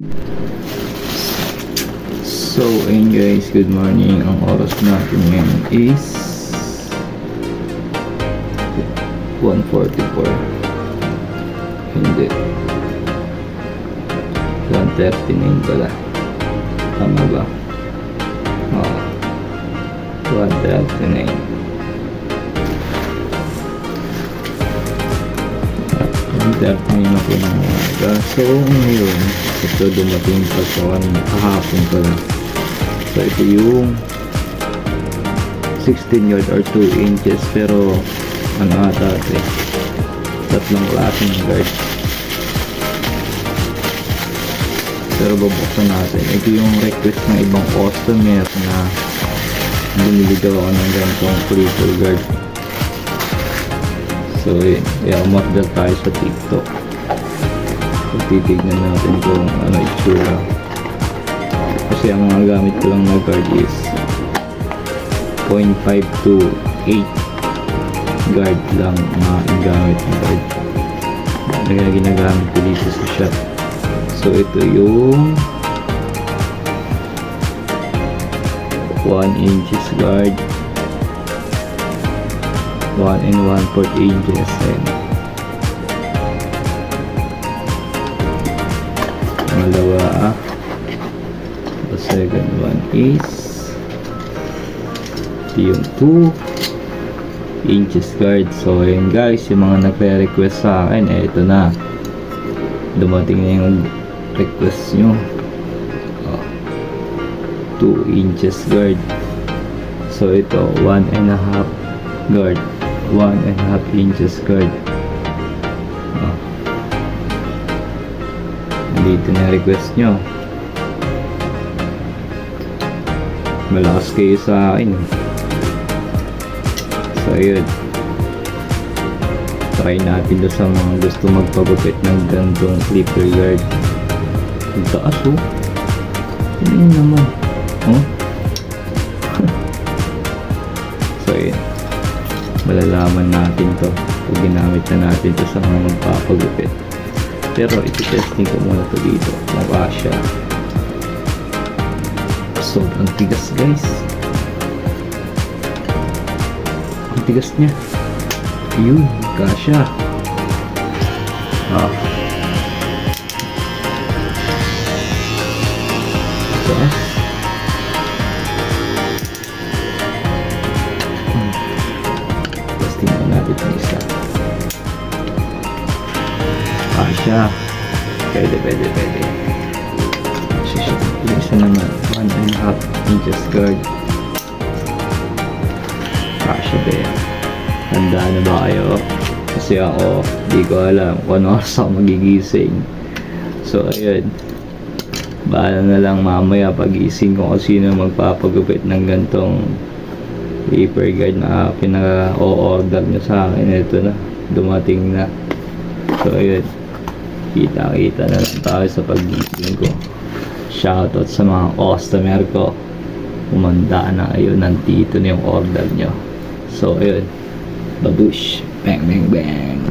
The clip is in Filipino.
So, ayun guys, good morning. Ang oras natin ngayon is 1:44. Hindi. 1:39 pala. Tama ba? Oo. 1:39. 1:39 na po ng umaga. So, ngayon, ito dumating pa sa kahapon pala. So, ito yung 16 yard or 2 inches. Pero, ano ata ito eh. Tatlong klaseng guard. Pero babuksan natin. Ito yung request ng ibang customer na bumili daw ako ng ganitong triple guard. So, umorder tayo sa TikTok. So, titignan natin kung ano itsura. Kasi ang mga gamit ko lang na guard is 0.5 to 8 guard lang mga gamit na guard na ginagamit ko dito sa shop. So, ito yung 1 inches guard, 1 and 1/4 inches, and pangalawa the second one is yung 2 inches guard. So ayun guys, yung mga nagre-request sa akin, ito na, dumating na yung request nyo. 2 inches guard. So ito 1.5 guard, 1.5 inches guard. Dito na request nyo. Malakas kayo sa akin. So ayun, try natin doon sa mga gusto magpagupit ng gantong flipper guard. Ang taas oh. Ano naman oh. So ayun, malalaman natin to kung ginamit na natin to sa mga magpapagupit. Pero iti-testing ko muna to dito. Makasya. Sobrang tigas guys. Ang tigas niya. Yun, kasya. Taas. Testing na natin ang isa. Kasya. Pwede. Isa naman 1.5 inches guard. Kasya din. Handa na ba kayo? Kasi ako, di ko alam kung ano oras ako magigising. So ayun, bahala na lang mamaya pagising ko kung sino magpapagupit ng gantong flipper guard na pinaka-o-order nyo sa akin. Ito na, dumating na. So ayun, kita na lang tayo sa pagising ko. Shoutout sa mga customer ko. Umanda na kayo, nandito na yung order nyo. So ayun, babush, bang.